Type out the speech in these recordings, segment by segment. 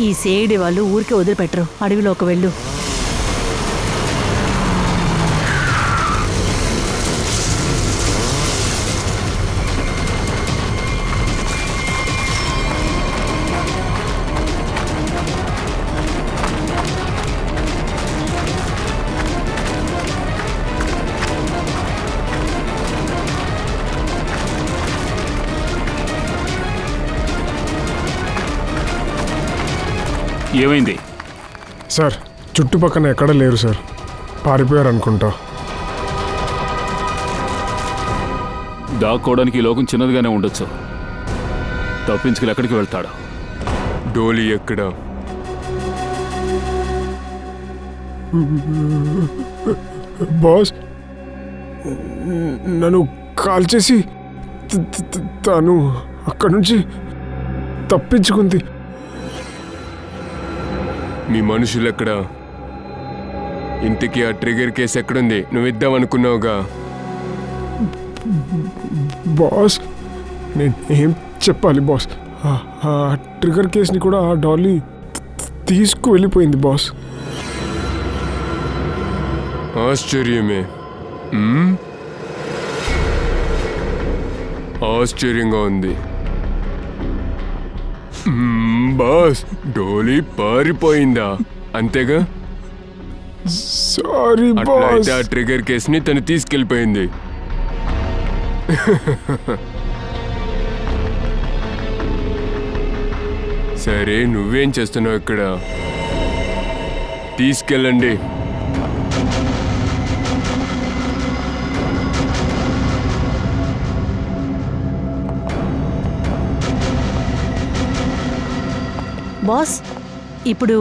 ఈ సేడి వాళ్ళు ఊరికే వదిలిపెట్టరు. అడవిలోకి వెళ్ళు. ఏమైంది సార్? చుట్టుపక్కన ఎక్కడ లేరు సార్, పారిపోయారు అనుకుంటా. దాక్కోవడానికి ఈ లోకం చిన్నదిగానే ఉండొచ్చు. తప్పించుకుని ఎక్కడికి వెళ్తాడు? డోలీ ఎక్కడ? బాస్, నన్ను కాల్ చేసి తను అక్కడి నుంచి తప్పించుకుంది. మీ మనుషులు ఎక్కడ? ఇంతకీ ఆ ట్రిగర్ కేసు ఎక్కడుంది? నువ్వు ఇద్దామనుకున్నావుగా. బాస్, నేను ఏం చెప్పాలి బాస్? ఆ ట్రిగర్ కేసుని కూడా ఆ డాలీ తీసుకు వెళ్ళిపోయింది బాస్. ఆశ్చర్యమే. ఆశ్చర్యంగా ఉంది. బాస్, డోలీ పారిపోయిందా? అంతేగా? Sorry boss. అట్లయితే ఆ ట్రిగర్ కేసుని తను తీసుకెళ్ళిపోయింది. సరే, నువ్వేం చేస్తున్నావు ఇక్కడ? తీసుకెళ్ళండి. బాస్, ఇప్పుడు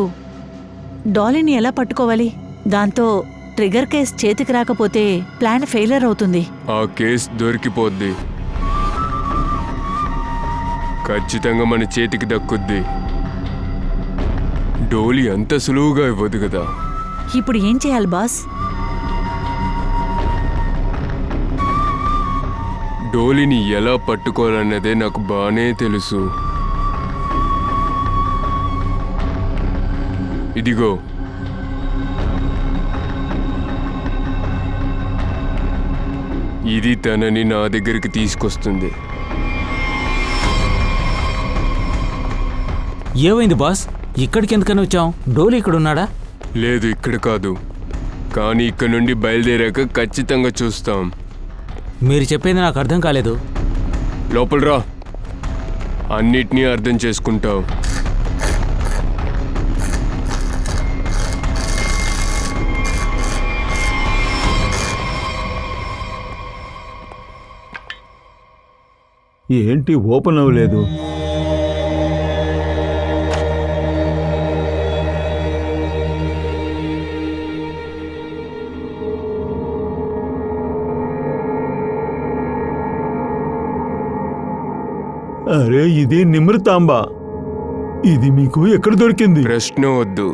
డాలీని ఎలా పట్టుకోవాలి? దాంతో ట్రిగర్ కేస్ చేతికి రాకపోతే ప్లాన్ ఫెయిలియర్ అవుతుంది. ఆ కేసు దొరికిపోద్ది. ఖచ్చితంగా మన చేతికి దక్కుద్ది. డోలీ అంత సులువుగా ఇవ్వదు కదా. ఇప్పుడు ఏం చేయాలి బాస్? డోలీని ఎలా పట్టుకోవాలన్నదే నాకు బాగానే తెలుసు. ఇదిగో, ఇది తనని నా దగ్గరికి తీసుకొస్తుంది. ఏమైంది బాస్? ఇక్కడికి ఎందుకని వచ్చాం? డోలీ ఇక్కడ ఉన్నాడా? లేదు, ఇక్కడ కాదు. కానీ ఇక్కడ నుండి బయలుదేరాక ఖచ్చితంగా చూస్తాం. మీరు చెప్పేది నాకు అర్థం కాలేదు. లోపల రా, అన్నిటినీ అర్థం చేసుకుంటావు. ఏంటి ఓపెన్ అవ్వలేదు? అరే, ఇది నిమృతాంబ. ఇది మీకు ఎక్కడ దొరికింది? ప్రశ్న వద్దు,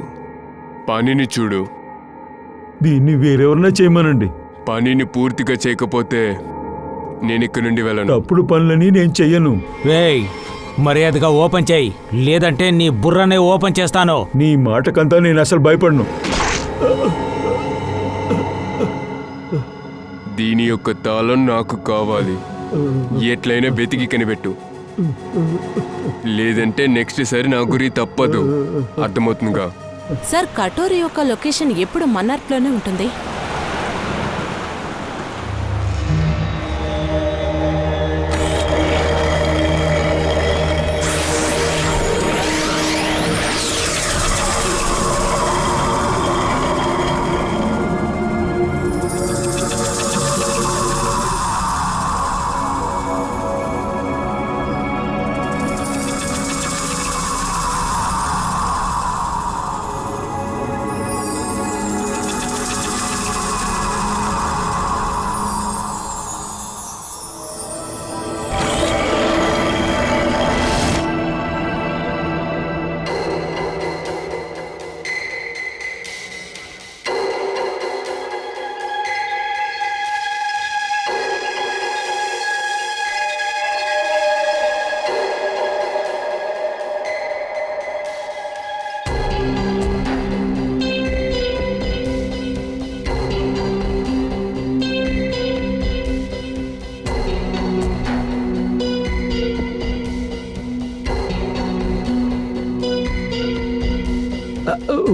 పనిని చూడు. దీన్ని వేరెవరన్నా చేయమనండి. పనిని పూర్తిగా చేయకపోతే నేను ఇక్కడి నుండి వెళ్ళను. తప్పుడు పనులని నేను చెయ్యను. వేయ్, మర్యాదగా ఓపెన్ చేయి, లేదంటే నీ బుర్రనే ఓపెన్ చేస్తాను. నీ మాటకంతా నేను అసలు భయపడను. దీని యొక్క తాళం నాకు కావాలి. ఎట్లయినా వెతికి కనిపెట్టు, లేదంటే నెక్స్ట్ సారి నా గురి తప్పదు. అర్థమవుతుందిగా? సార్, కటోరీ యొక్క లొకేషన్ ఎప్పుడు మన్నార్లోనే ఉంటుంది.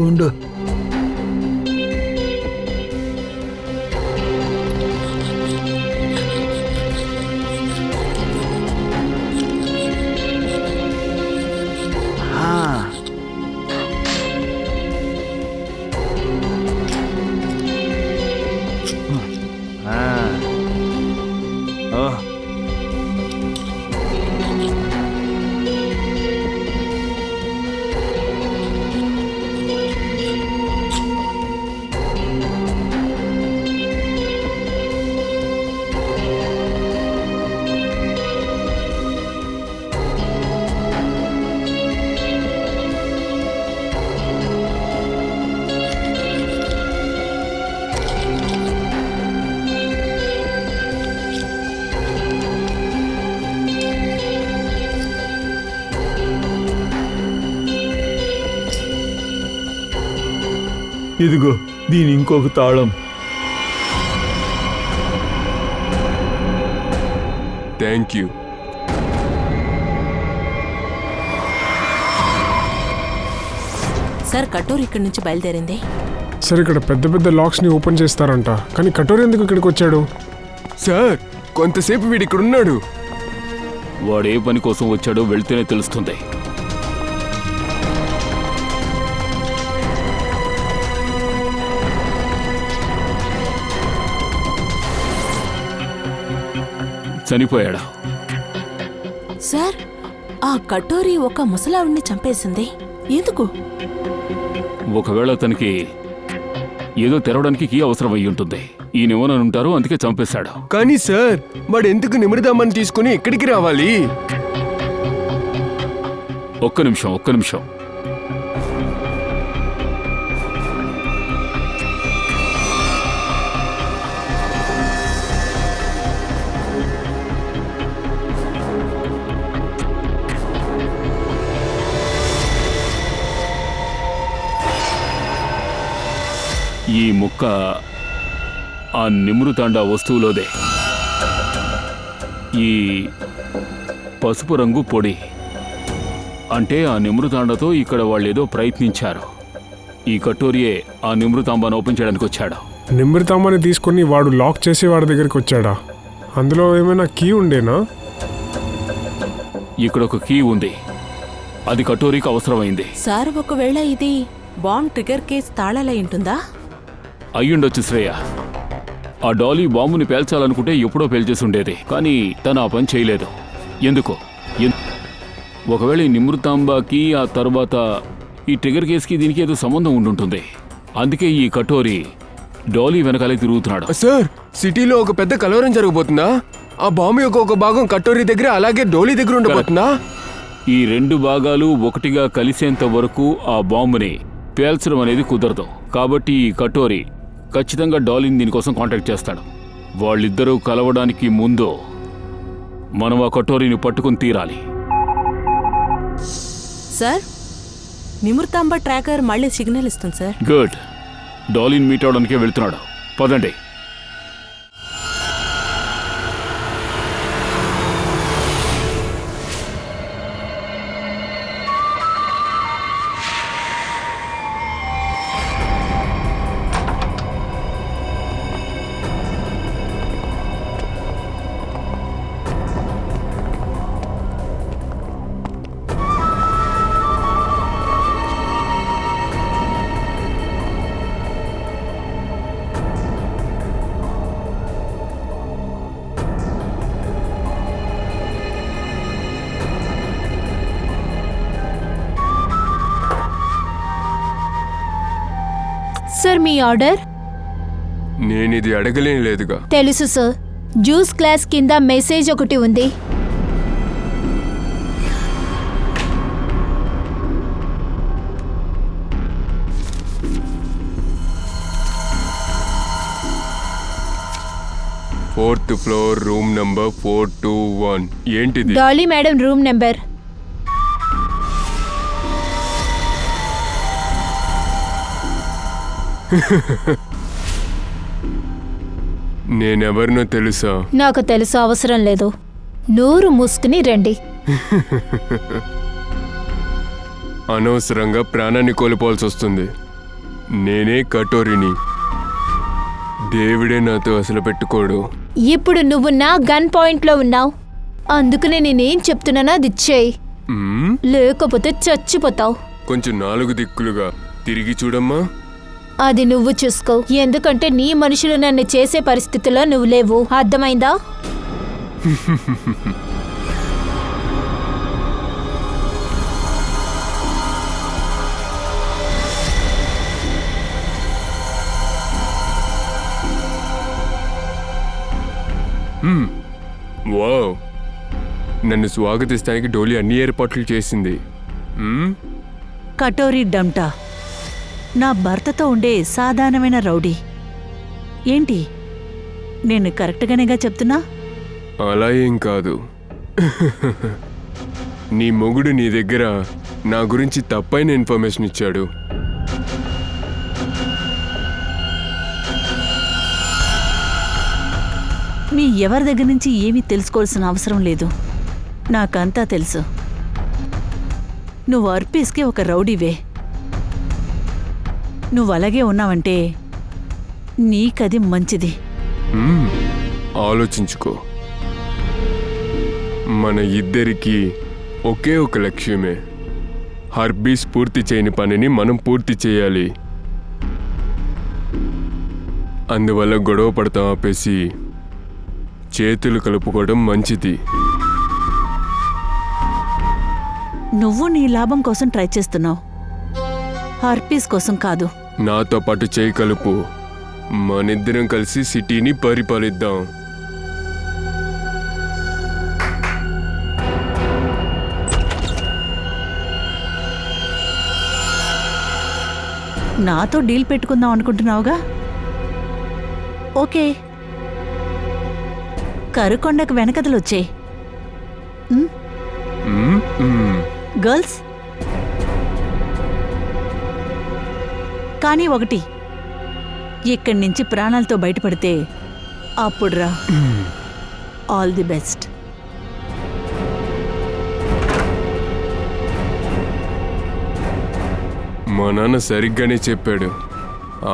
ఉండు. ఇదిగో దీని ఇంకొక తాళం. Thank you. సార్ కటోరి ఇక్కడి నుంచి బయలుదేరింది. సార్ ఇక్కడ పెద్ద పెద్ద లాక్స్ని ఓపెన్ చేస్తారంట, కానీ కటోరి ఎందుకు ఇక్కడికి వచ్చాడు? సార్ కొంతసేపు వీడు ఇక్కడ ఉన్నాడు. వాడు ఏ పని కోసం వచ్చాడో వెళ్తేనే తెలుస్తుంది. చనిపోయాడా? సార్ ఆ కటోరి ఒక ముసలావిడ్ని చంపేసింది. ఎందుకు? ఒకవేళ అతనికి ఏదో తెరవడానికి కీ అవసరం అయ్యి ఉంటుంది. ఈయనెవరనుంటారు, అందుకే చంపేశాడు. కానీ సార్ వాడు ఎందుకు నిమిడదామని తీసుకుని ఇక్కడికి రావాలి? ఒక్క నిమిషం. ఈ ముక్క ఆ నిమృతాండ వస్తువులోదే. ఈ పసుపు రంగు పొడి అంటే ఆ నిమృతాండతో ఇక్కడ వాళ్ళేదో ప్రయత్నించారు. ఈ కటోరియే ఆ నిమృతాంబాను ఓపెన్ చేయడానికి వచ్చాడు. నిమృతాంబాని తీసుకొని వాడు లాక్ చేసి వాడి దగ్గరికి వచ్చాడా? అందులో ఏమైనా కీ ఉండేనా? ఇక్కడ ఒక కీ ఉంది, అది కటోరీకి అవసరమైంది. సార్ ఒకవేళ ఇది బాంబ్ ట్రిగర్ కేస్ తాళాలై ఉంటుందా? అయ్యుండొచ్చు శ్రేయ. ఆ డాలీ బాంబుని పేల్చాలనుకుంటే ఎప్పుడో పేల్చేసి ఉండేది, కానీ తను ఆ పని చేయలేదు. ఎందుకో? ఒకవేళ ఈ నిమృతాంబాకి ఆ తర్వాత ఈ ట్రిగర్ కేసుకి దీనికి ఏదో సంబంధం ఉండుంటుంది. అందుకే ఈ కటోరీ డాలీ వెనకాలే తిరుగుతున్నాడు. సార్ సిటీలో ఒక పెద్ద కలవరం జరగబోతుందా? ఆ బాంబు యొక్క ఒక భాగం కటోరీ దగ్గర, అలాగే డోలీ దగ్గర ఉండబోతుందా? ఈ రెండు భాగాలు ఒకటిగా కలిసేంత వరకు ఆ బాంబుని పేల్చడం అనేది కుదరదు. కాబట్టి ఈ కటోరీ ఖచ్చితంగా డాలీని దీనికోసం కాంటాక్ట్ చేస్తాడు. వాళ్ళిద్దరూ కలవడానికి ముందు మనం ఆ కటోరీని పట్టుకుని తీరాలి. సార్ నిమృతాంబ ట్రాకర్ మళ్ళీ సిగ్నల్ ఇస్తుంది సార్. గుడ్. డాలీని మీట్ అవడానికే వెళ్తున్నాడు. పదండి. సార్ మీ ఆర్డర్? నేనిది అడగలేని లేదుగా. తెలుసు సార్. జ్యూస్ గ్లాస్ కింద మెసేజ్ ఒకటి ఉంది. Fourth floor room number 421. ఏంటిది? Dolly madam room number. నేనెవరినో తెలుసా? నాకు తెలుసు, అవసరం లేదు. నోరు మూసుకుని రండి. అనవసరంగా ప్రాణాన్ని కోల్పోవాల్సి వస్తుంది. నేనే కటోరిని. దేవుడే నాతో అసలు పెట్టుకోడు. ఇప్పుడు నువ్వు నా గన్ పాయింట్లో ఉన్నావు, అందుకనే నేనేం చెప్తున్నానో అది చేయి, మ్మ్? లేకపోతే చచ్చిపోతావు. కొంచెం 4 దిక్కులుగా తిరిగి చూడమ్మా. అది నువ్వు చూసుకో, ఎందుకంటే నీ మనుషులు నన్ను చేసే పరిస్థితిలో నువ్వు లేవు, అర్థమైందా? వావ్, నన్ను స్వాగతిస్తానికి డోలీ అన్ని ఏర్పాట్లు చేసింది. మ్మ్? కటోరీ డంటా నా భర్తతో ఉండే సాధారణమైన రౌడీ. ఏంటి, నేను కరెక్ట్గానేగా చెప్తున్నా? అలా ఏం కాదు. నీ మొగుడు నీ దగ్గర నా గురించి తప్పైన ఇన్ఫర్మేషన్ ఇచ్చాడు. మీ ఎవరి దగ్గర నుంచి ఏమీ తెలుసుకోవాల్సిన అవసరం లేదు, నాకంతా తెలుసు. నువ్వు అర్పీస్కి ఒక రౌడీవే. నువ్వు అలాగే ఉన్నావంటే నీకది మంచిది. మ్మ్. ఆలోచించుకో, మన ఇద్దరికీ ఒకే ఒక లక్ష్యమే. హర్బీస్ పూర్తి చేయని పనిని మనం పూర్తి చేయాలి. అందువల్ల గొడవ పడతాం ఆపేసి చేతులు కలుపుకోవడం మంచిది. నువ్వు నీ లాభం కోసం ట్రై చేస్తున్నావు, హర్పీస్ కోసం కాదు. నాతో పాటు చేయి కలుపు, మనిద్దరం కలిసి సిటీని పరిపాలిద్దాం. నాతో డీల్ పెట్టుకుందాం అనుకుంటున్నావుగా? ఓకే, కరుకొండకు వెనకదలొచ్చే. మ్మ్? మ్మ్. గర్ల్స్, కానీ ఒకటి, ఇక్కడి నుంచి ప్రాణాలతో బయటపడితే అప్పుడు రా. All the best. మా నాన్న సరిగ్గానే చెప్పాడు,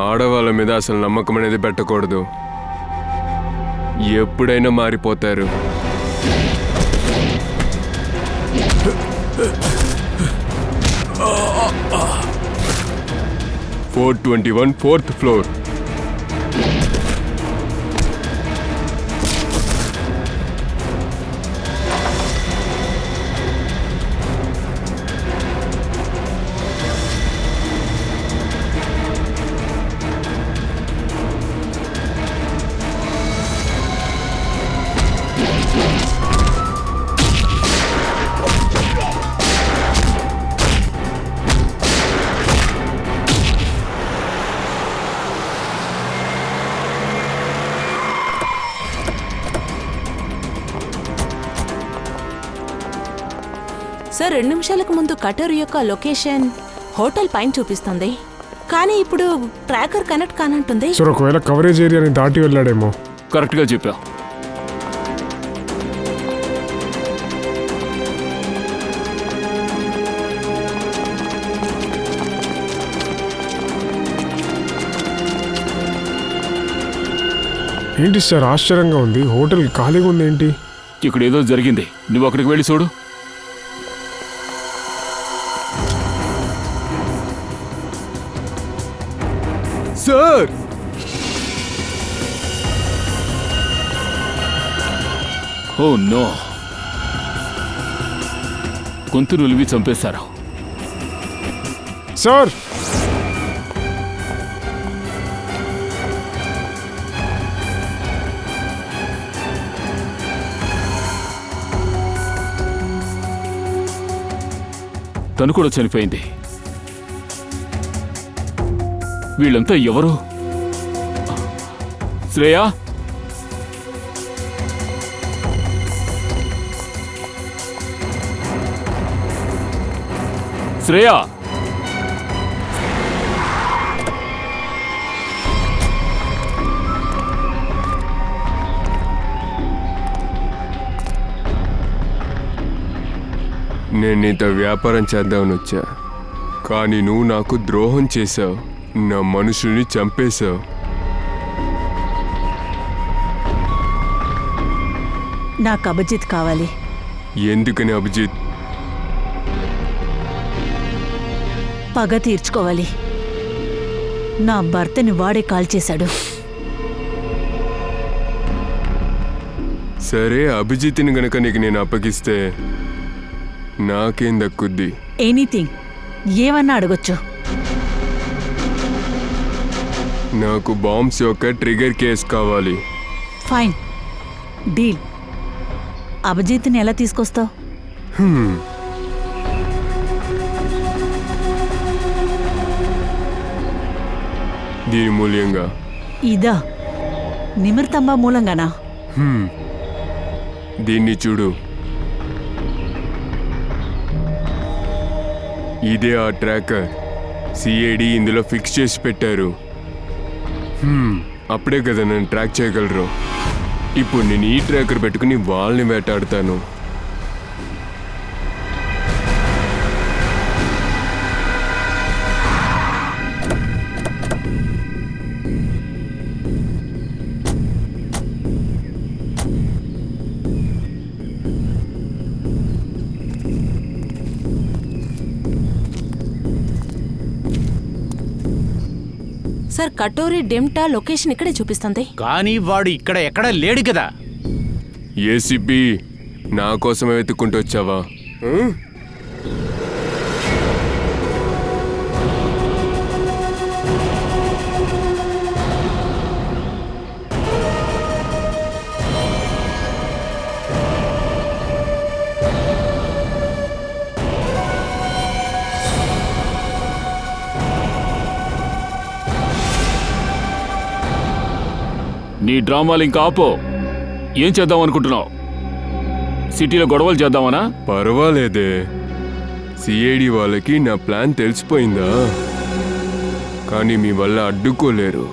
ఆడవాళ్ళ మీద అసలు నమ్మకం అనేది పెట్టకూడదు, ఎప్పుడైనా మారిపోతారు. "421 4th ఫ్లోర్." సార్, 2 నిమిషాలకు ముందు కటోరీ యొక్క లొకేషన్ హోటల్ పైన చూపిస్తుంది, కానీ ఇప్పుడు ట్రాకర్ కనెక్ట్ కానంటుంది. సార్ ఒకవేళ కవరేజ్ ఏరియాని దాటి వెళ్ళాడేమో. కరెక్ట్గా చెప్పావు. ఏంటి సార్ ఆశ్చర్యంగా ఉంది, హోటల్ ఖాళీగా ఉంది ఏంటి? ఇక్కడ ఏదో జరిగింది, నువ్వు అక్కడికి వెళ్ళి చూడు. సార్, ఓ నో, గొంతు నులివి చంపేశారు. సార్ తను కూడా చనిపోయింది. వీళ్ళంతా ఎవరు? శ్రేయ, శ్రేయ, నేను నీతో వ్యాపారం చేద్దామని వచ్చా, కానీ నువ్వు నాకు ద్రోహం చేశావు. నా మనుషుల్ని చంపేశావు. నాకు అభిజిత్ కావాలి. ఎందుకని అభిజిత్? పగ తీర్చుకోవాలి. నా భర్తని వాడే కాల్చేశాడు. సరే, అభిజిత్ని గనక నీకు నేను అప్పగిస్తే నాకేం దక్కుద్ది? ఎనీథింగ్, ఏమన్నా అడగొచ్చు. నాకు బాంబ్స్ యొక్క ట్రిగర్ కేస్ కావాలి. Fine, deal. అభిజిత్ని ఎలా తీసుకొస్తావు? దీని మూల్యంగా. ఇదా? నిమిర్తంబా మూలంగానా? దీన్ని చూడు. ఇదే ఆ ట్రాకర్. సిఐడి ఇందులో ఫిక్స్ చేసి పెట్టారు. అప్పుడే కదా నన్ను ట్రాక్ చేయగలరు. ఇప్పుడు నేను ఈ ట్రాకర్ పెట్టుకుని వాళ్ళని వేటాడుతాను. సార్, కటోరీ డెమ్టా లొకేషన్ ఇక్కడే చూపిస్తుంది. కానీ వాడు ఇక్కడ ఎక్కడా లేడు కదా. ఏసీపీ, నా కోసమే వెతుక్కుంటూ వచ్చావా? నీ డ్రామాలు ఇంకా ఆపో. ఏం చేద్దాం అనుకుంటున్నావు? సిటీలో గొడవలు చేద్దామనా? పర్వాలేదే. సిఐడి వాళ్ళకి నా ప్లాన్ తెలిసిపోయిందా? కానీ మీ వల్ల అడ్డుకోలేరు.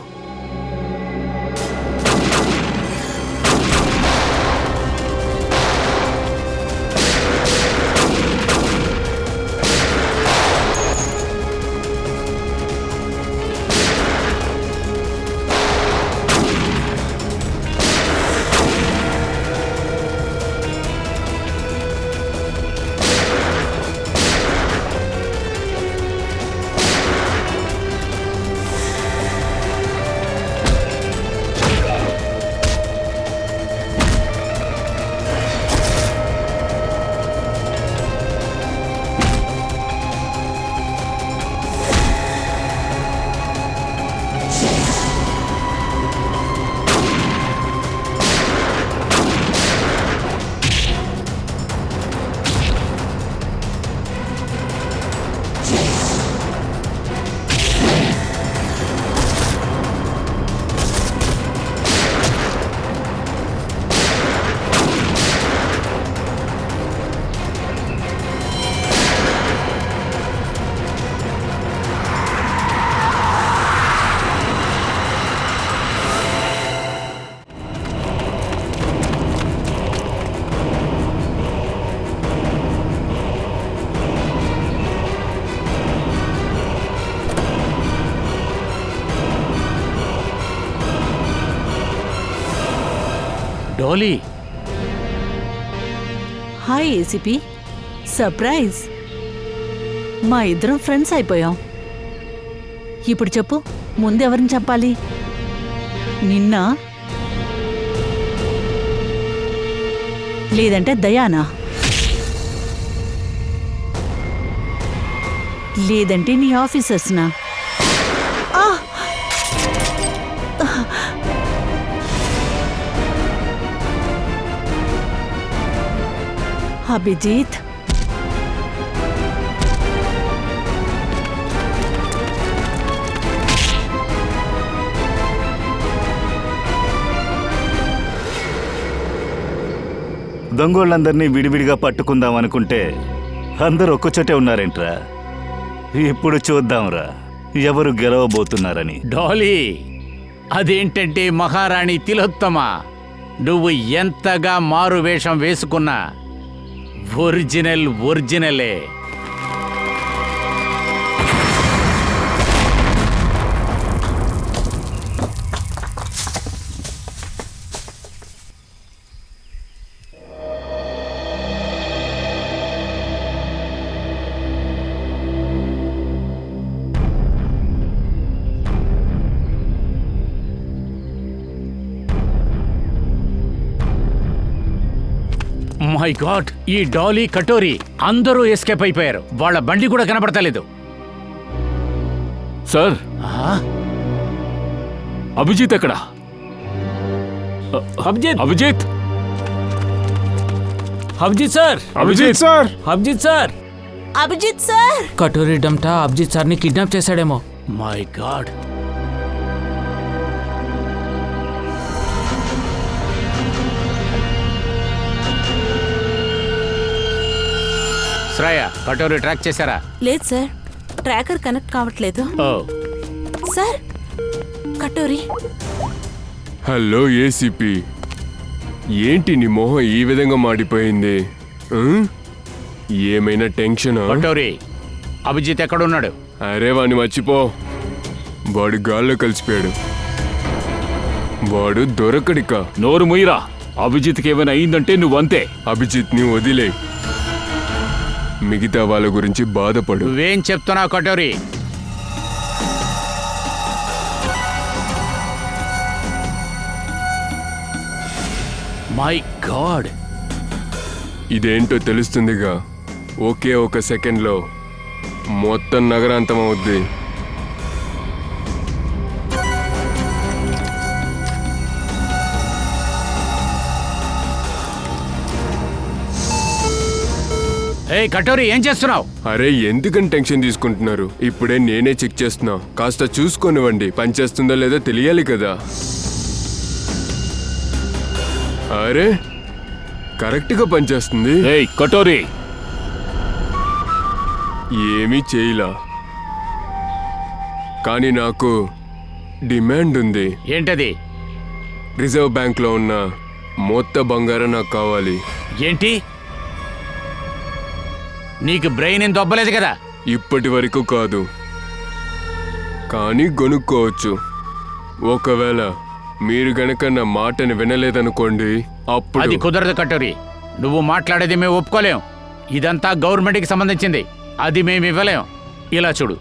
డోలీ, హాయ్ ఏసీపీ. సర్ప్రైజ్. మా ఇద్దరం ఫ్రెండ్స్ అయిపోయాం. ఇప్పుడు చెప్పు, ముందెవరిని చంపాలి? నిన్న, లేదంటే దయానా, లేదంటే నీ ఆఫీసర్స్నా? అభిజిత్, దొంగోళ్ళందరినీ విడివిడిగా పట్టుకుందాం అనుకుంటే అందరూ ఒక్కచోటే ఉన్నారేంట్రా? ఇప్పుడు చూద్దాంరా ఎవరు గెలవబోతున్నారని. డోలీ, అదేంటంటే మహారాణి తిలోత్తమ, నువ్వు ఎంతగా మారు వేషం వేసుకున్నా ఒరిజినలే. మై గాడ్, ఈ డాలీ కటోరీ అందరూ ఎస్కేప్ అయిపోయారు. వాళ్ళ బండి కూడా కనబడతలేదు. సార్, అభిజిత్ ఎక్కడ? Abhijit Abhijit Abhijit sir, Abhijit sir, Abhijit sir, Abhijit sir, Katori డమ్టా అభిజిత్ సార్ని కిడ్నాప్ చేశాడేమో. My God. Shreya, Katori track చేశారా? లేదు సార్, ట్రాకర్ కనెక్ట్ కావట్లేదు. Oh, sir, Katori. Hello ACP, ఏంటి నీ మొహం ఈ విధంగా మాడిపోయింది? ఏమైనా టెన్షనా? కటోరీ, అభిజిత్ ఎక్కడున్నాడు? అరే వాడిని మర్చిపో, వాడు గాల్లో కలిసిపోయాడు. వాడు దొరకడిక. నోరు ముయిరా. అభిజిత్కి ఏమైనా అయిందంటే నువ్వంతే. అభిజిత్ని వదిలే, మిగతా వాళ్ళ గురించి బాధపడు. నువ్వేం చెప్తున్నావు కటోరీ? మై గాడ్, ఇదేంటో తెలుస్తుందిగా. ఒకే ఒక సెకండ్లో మొత్తం నగరాంతం అవుద్ది. ఏయ్ కటోరీ, ఏం చేస్తున్నావు? అరే ఎందుకని టెన్షన్ తీసుకుంటున్నారు? ఇప్పుడే నేనే చెక్ చేస్తున్నా. కాస్త చూసుకోనివ్వండి, పనిచేస్తుందో లేదో తెలియాలి కదా. అరే కరెక్ట్గా పనిచేస్తుంది. ఏయ్ కటోరీ, ఏమీ చేయలా, కానీ నాకు డిమాండ్ ఉంది. ఏంటది? రిజర్వ్ బ్యాంక్లో ఉన్న మొత్తం బంగారం నాకు కావాలి. ఏంటి? నీకు బ్రెయిన్ ఏం దొబ్బలేదు కదా? ఇప్పటి వరకు కాదు, కానీ కొనుక్కోవచ్చు. ఒకవేళ మీరు గనక నా మాటని వినలేదనుకోండి, అది అప్పుడు కుదరదు కటోరీ. నువ్వు మాట్లాడేది మేము ఒప్పుకోలేం. ఇదంతా గవర్నమెంట్కి సంబంధించింది, అది మేము ఇవ్వలేం. ఇలా చూడు,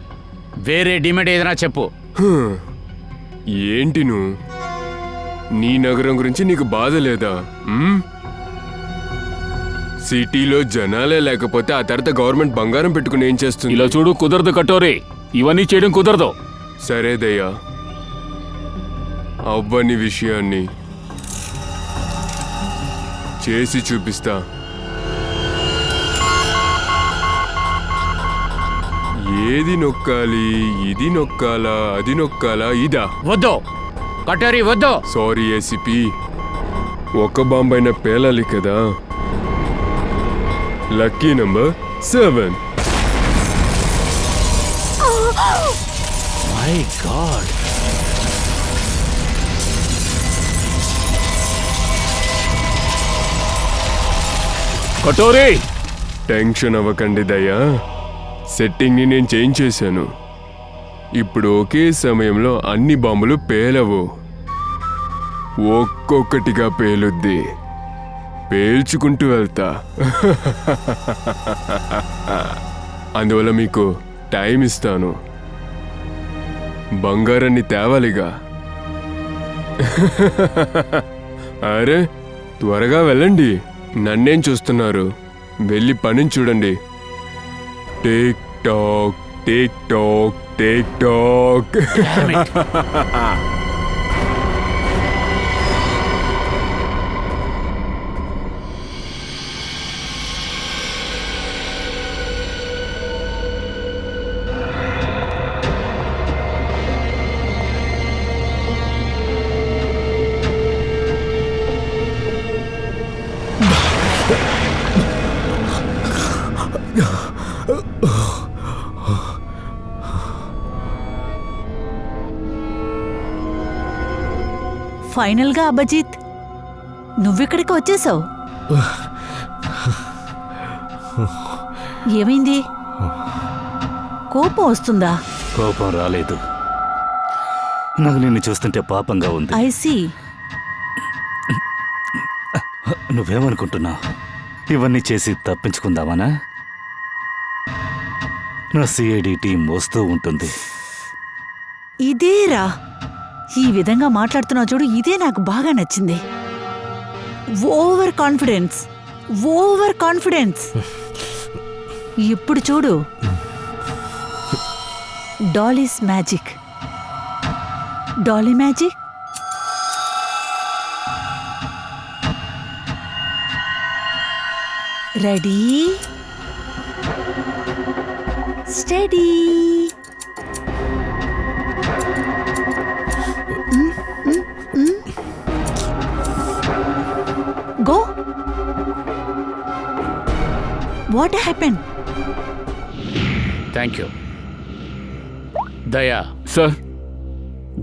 వేరే డిమాండ్ ఏదైనా చెప్పు. హ్మ్. ఏంటి నువ్వు? నీ నగరం గురించి నీకు బాధ లేదా? సిటీలో జనాలే లేకపోతే ఆ తర్వాత గవర్నమెంట్ బంగారం పెట్టుకుని ఏం చేస్తుంది? ఇలా చూడు, కుదరదు కటోరీ. ఇవన్నీ చేయడం కుదరదు. సరే దయ్యా, అవ్వని విషయాన్ని చేసి చూపిస్తా. ఏది నొక్కాలి? ఇది నొక్కాలా, అది నొక్కాలా, ఇదా? వద్దు కటోరీ, వద్దు. సారీ ఏసీపీ, ఒక బాంబైన పేలాలి కదా. Lucky number 7. My God, katori, tension అవ్వకండి దయ్యా, సెట్టింగ్ని నేను చేంజ్ చేశాను. ఇప్పుడు ఒకే సమయంలో అన్ని బాంబులు పేలవు, ఒక్కొక్కటిగా పేలుద్ది. పేల్చుకుంటూ వెళ్తా. అందువల్ల మీకు టైం ఇస్తాను. బంగారాన్ని తేవాలిగా. అరే త్వరగా వెళ్ళండి, నన్నేం చూస్తున్నారు? వెళ్ళి పనిని చూడండి. Tick talk, tick talk, tick talk. ఫైనల్గా అభిజిత్, నువ్విక్కడికి వచ్చేసావు. ఏమైంది? కోపం వస్తుందా? కోపం రాలేదు, నాకు నిన్ను చూస్తుంటే పాపంగా ఉంది. ఐసీ. నువ్వేమనుకుంటున్నావు? ఇవన్నీ చేసి తప్పించుకుందామనా? నా సిఐడి టీం వస్తూ ఉంటుంది. ఇదేరా, ఈ విధంగా మాట్లాడుతున్నావు చూడు, ఇదే నాకు బాగా నచ్చింది. Over confidence. Over confidence. ఇప్పుడు చూడు, Dolly's magic. Dolly magic. Ready, study. Go. What happen? Thank you. దయా, సార్,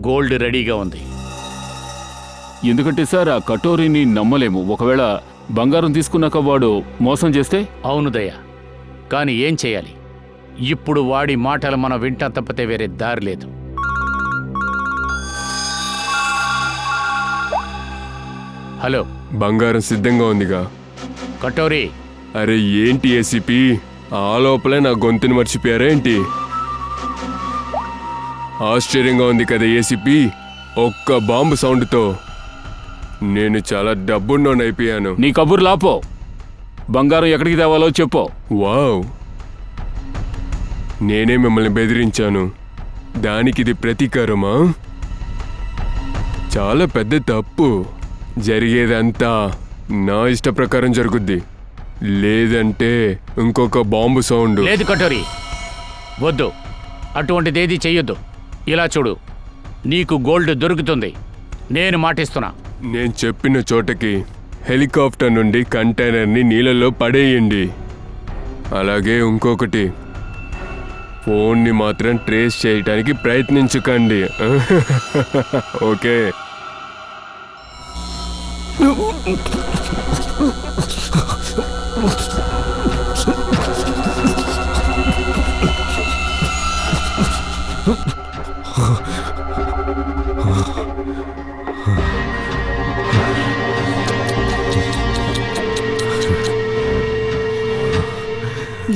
గోల్డ్ రెడీగా ఉంది. ఎందుకంటే సార్ ఆ కటోరీని నమ్మలేము. ఒకవేళ బంగారం తీసుకున్నాక వాడు మోసం చేస్తే? అవును దయా, కానీ ఏం చేయాలి? ఇప్పుడు వాడి మాటలు మనం వింటాం తప్పితే వేరే దారి లేదు. హలో, బంగారం సిద్ధంగా ఉందిగా. కటోరీ. అరే ఏంటి ఏసీపీ, ఆ లోపలే నా గొంతుని మర్చిపోయారా ఏంటి? ఆశ్చర్యంగా ఉంది కదా ఏసీపీ, ఒక్క బాంబు సౌండ్తో నేను చాలా డబ్బున్నోనైపోయాను. నీ కబుర్లు లాపో. బంగారం ఎక్కడికి తేవాలో చెప్పు. వావ్, నేనే మిమ్మల్ని బెదిరించాను, దానికి ఇది ప్రతీకారమా? చాలా పెద్ద తప్పు. జరిగేదంతా నా ఇష్ట ప్రకారం జరుగుద్ది, లేదంటే ఇంకొక బాంబు సౌండ్. లేదు కటోరీ, వద్దు, అటువంటిదేది చెయ్యొద్దు. ఇలా చూడు, నీకు గోల్డ్ దొరుకుతుంది, నేను మాటిస్తున్నా. నేను చెప్పిన చోటకి హెలికాప్టర్ నుండి కంటైనర్ని నీళ్ళలో పడేయండి. అలాగే ఇంకొకటి, ఫోన్ని మాత్రం ట్రేస్ చేయడానికి ప్రయత్నించకండి. ఓకే?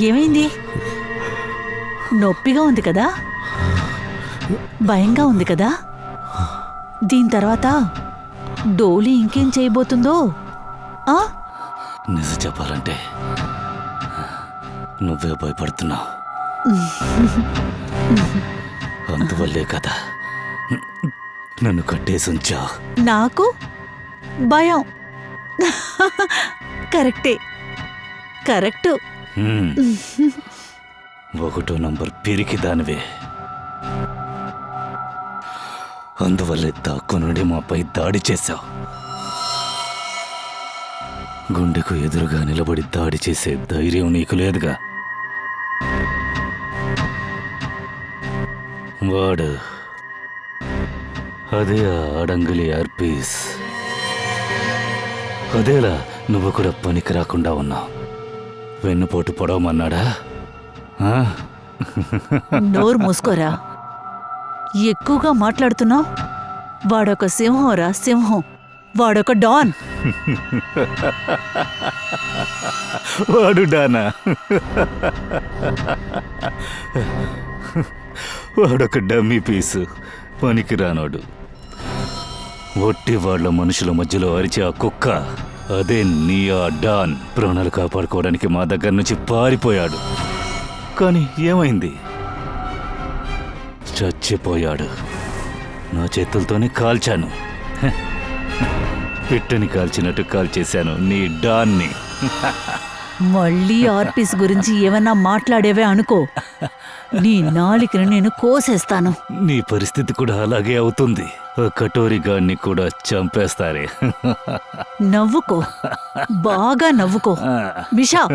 ఏమైంది? నొప్పిగా ఉంది కదా, భయంగా ఉంది కదా. దీని తర్వాత డోలీ ఇంకేం చేయబోతుందో? ఆ? నిజం చెప్పాలంటే నువ్వే భయపడుతున్నావు. అందువల్లే కదా నన్ను కట్టేసి ఉంచావు. నాకు భయం. కరెక్టే, కరెక్టు. 1వ నంబర్ పిరికి దానివే. అందువల్లే దాక్కునుండి మాపై దాడి చేశావు. గుండెకు ఎదురుగా నిలబడి దాడి చేసే ధైర్యం నీకు లేదుగా. వాడు అదే ఆ ఆడంగులి ఆర్పీస్. అదేలా నువ్వు కూడా పనికి రాకుండా ఉన్నావు. వెన్నుపోటు పొడవమన్నాడా? నోరు మూసుకోరా, ఎక్కువగా మాట్లాడుతున్నావు. వాడొక సింహంరా, సింహం. వాడొక డాన్. వాడు డానా? వాడొక డమ్మీ పీసు, పనికి రానోడు. ఒట్టి వాళ్ళ మనుషుల మధ్యలో అరిచే ఆ కుక్క, అదే నీ ఆ డాన్. ప్రాణాలు కాపాడుకోవడానికి మా దగ్గర నుంచి పారిపోయాడు. కానీ ఏమైంది? చచ్చిపోయాడు. నా చేతులతోనే కాల్చాను. పిట్టని కాల్చినట్టు కాల్చేశాను నీ డాన్ని. మళ్ళీ ఆర్పీస్ గురించి ఏమన్నా మాట్లాడేవే అనుకో, నీ నాలికను నేను కోసేస్తాను. నీ పరిస్థితి కూడా అలాగే అవుతుంది. ఆ కటోరి గాడిని కూడా చంపేస్తారే. నవ్వుకో, బాగా నవ్వుకో మిషా.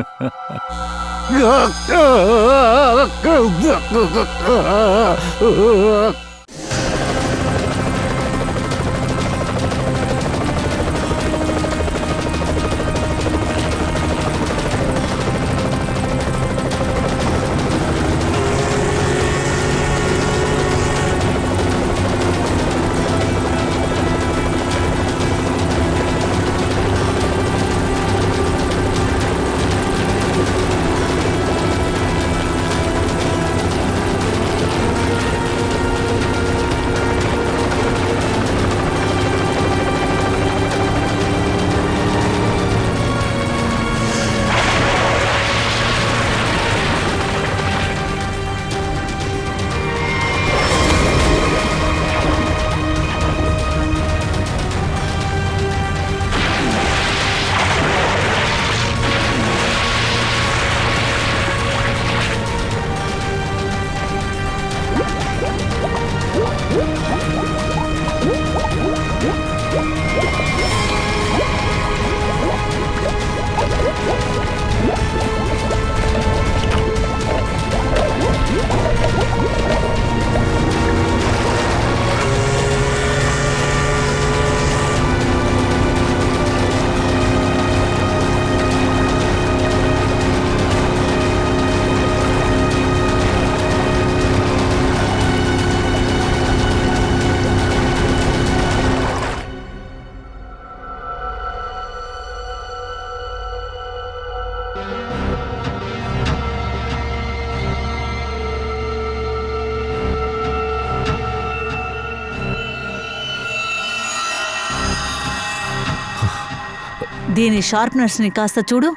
దీని షార్ప్నెస్ని కాస్త చూడు.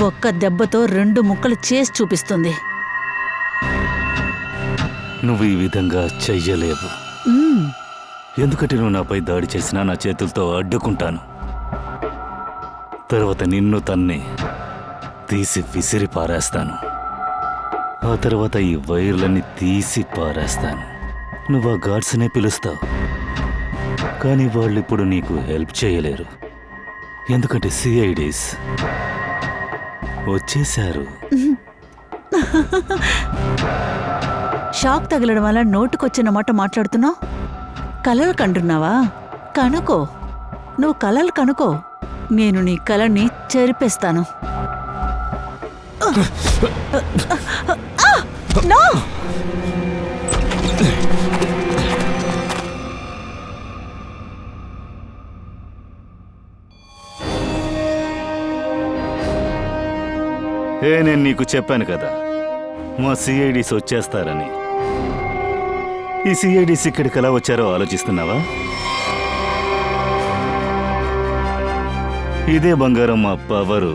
ఒక్క దెబ్బతో 2 ముక్కలు చేసి చూపిస్తుంది. నువ్వు ఈ విధంగా చెయ్యలేవు. మ్మ్. ఎందుకంటే నువ్వు నాపై దాడి చేసినా నా చేతులతో అడ్డుకుంటాను. తర్వాత నిన్ను తన్ని తీసి విసిరి పారేస్తాను. ఆ తర్వాత ఈ వైర్లన్నీ తీసి పారేస్తాను. నువ్వు ఆ గార్డ్స్నే పిలుస్తావు, కానీ వాళ్ళు ఇప్పుడు నీకు హెల్ప్ చేయలేరు. ఎందుకంటే సిఐడీస్ వచ్చేశారు. షాక్ తగలడం వల్ల నోటుకొచ్చిన మాట మాట్లాడుతున్నావు. కలలు కంటున్నావా? కనుకో, నువ్వు కలలు కనుకో. నేను నీ కలని చెరిపేస్తాను. నో! నేను నీకు చెప్పాను కదా, మా సిఐడీస్ వచ్చేస్తారని. ఈ సిఐడీస్ ఇక్కడికి ఎలా వచ్చారో ఆలోచిస్తున్నావా? ఇదే బంగారం మా పవరు.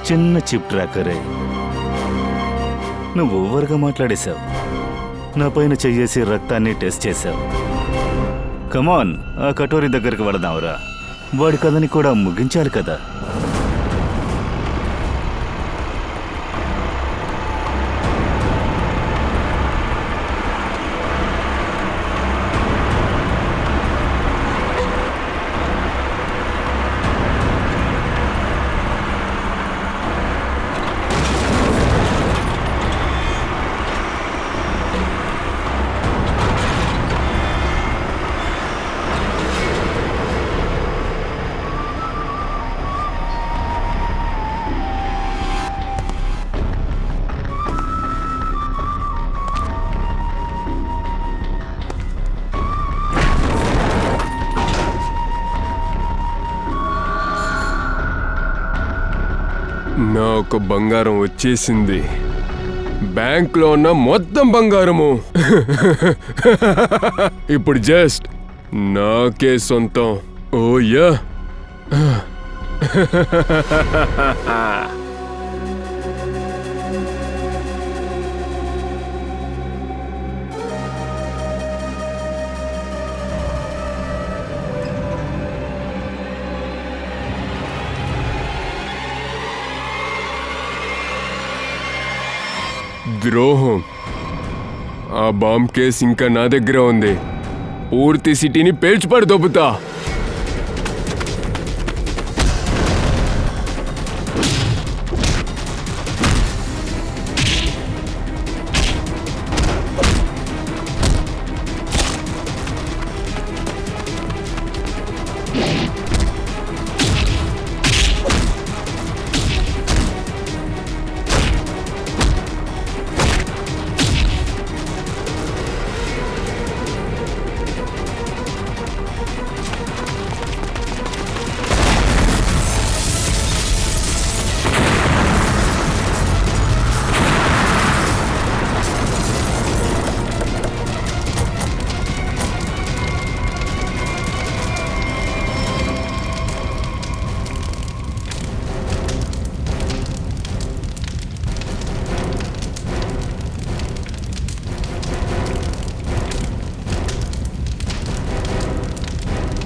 చిన్న చిప్ ట్రాకరే. నువ్వు ఓవర్గా మాట్లాడేశావు. నా పైన చెయ్యేసి రక్తాన్ని టెస్ట్ చేశావు. కమాన్, ఆ కటోరీ దగ్గరికి వెళదాంరా. వాడి కథని కూడా ముగించాలి కదా. నాకు బంగారం వచ్చేసింది. బ్యాంక్లో ఉన్న మొత్తం బంగారము ఇప్పుడు జస్ట్ నాకే సొంతం. ఓ యా! ద్రోహం. ఆ బాంబ్ కేస్ ఇంకా నా దగ్గర ఉంది. పూర్తి సిటీని పేల్చిపడి దొబ్బుతా.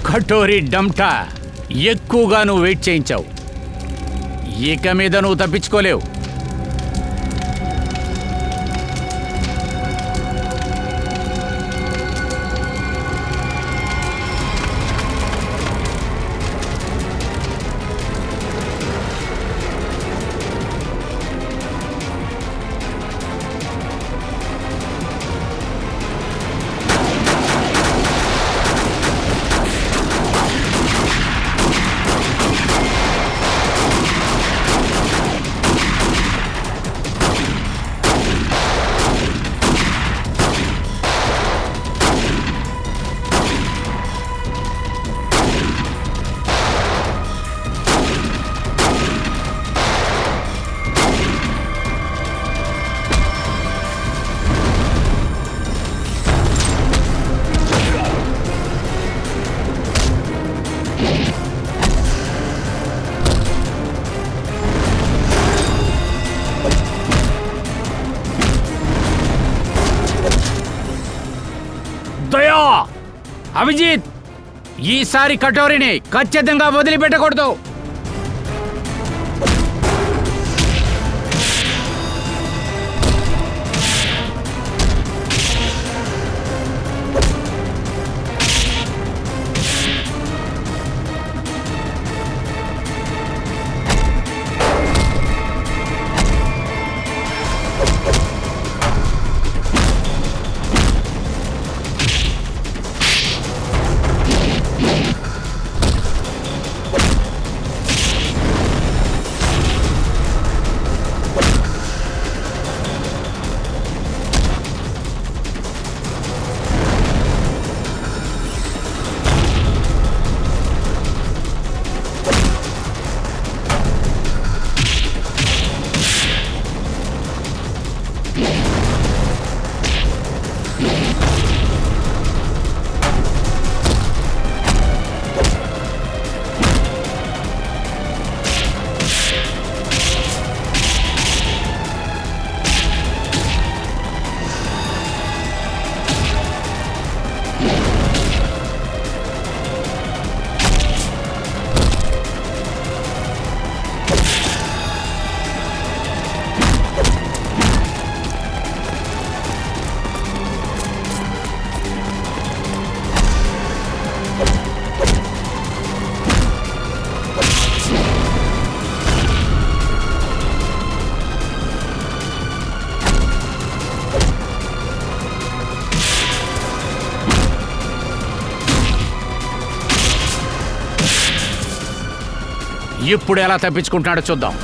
కటోరీ డంటా, ఎక్కువగా నువ్వు వెయిట్ చేయించావు. ఇక మీద నువ్వు తప్పించుకోలేవు. అభిజిత్, ఈసారి కటోరిని ఖచ్చితంగా వదిలిపెట్టకూడదు. ఇప్పుడు ఎలా తప్పించుకుంటున్నాడో చూద్దాం.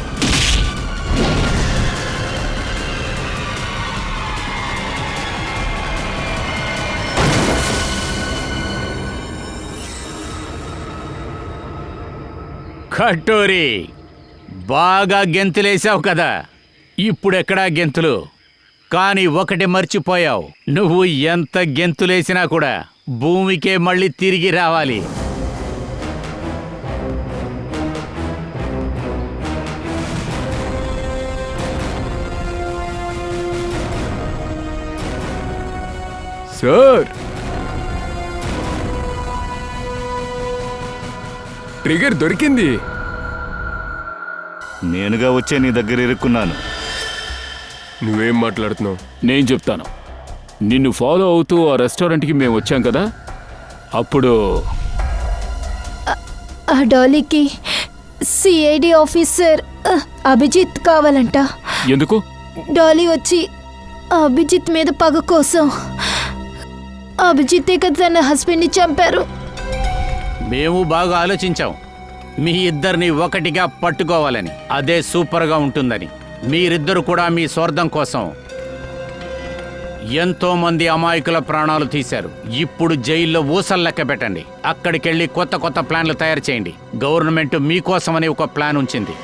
కటోరి, బాగా గెంతులేసావు కదా. ఇప్పుడెక్కడా గెంతులు? కానీ ఒకటి మర్చిపోయావు, నువ్వు ఎంత గెంతులేసినా కూడా భూమికే మళ్ళీ తిరిగి రావాలి. సార్, ట్రిగర్ దొరికింది. నేనుగా వచ్చే నీ దగ్గర ఇరుక్కున్నాను. నువ్వేం మాట్లాడుతున్నావు? నేను చెప్తాను. నిన్ను ఫాలో అవుతూ ఆ రెస్టారెంట్కి మేము వచ్చాం కదా, అప్పుడు ఆ డాలీకి సిఐడి ఆఫీసర్ అభిజిత్ కావాలంట. ఎందుకు? డాలీ వచ్చి అభిజిత్ మీద పగ కోసం. అభిజితే కదా తన హస్బెండ్ని చంపారు. మేము బాగా ఆలోచించాం, మీ ఇద్దరిని ఒకటిగా పట్టుకోవాలని. అదే సూపర్గా ఉంటుందని. మీరిద్దరు కూడా మీ స్వార్థం కోసం ఎంతో మంది అమాయకుల ప్రాణాలు తీశారు. ఇప్పుడు జైల్లో ఊసలు లెక్క పెట్టండి. అక్కడికెళ్ళి కొత్త కొత్త ప్లాన్లు తయారు చేయండి. గవర్నమెంట్ మీకోసమని ఒక ప్లాన్ ఉంచింది.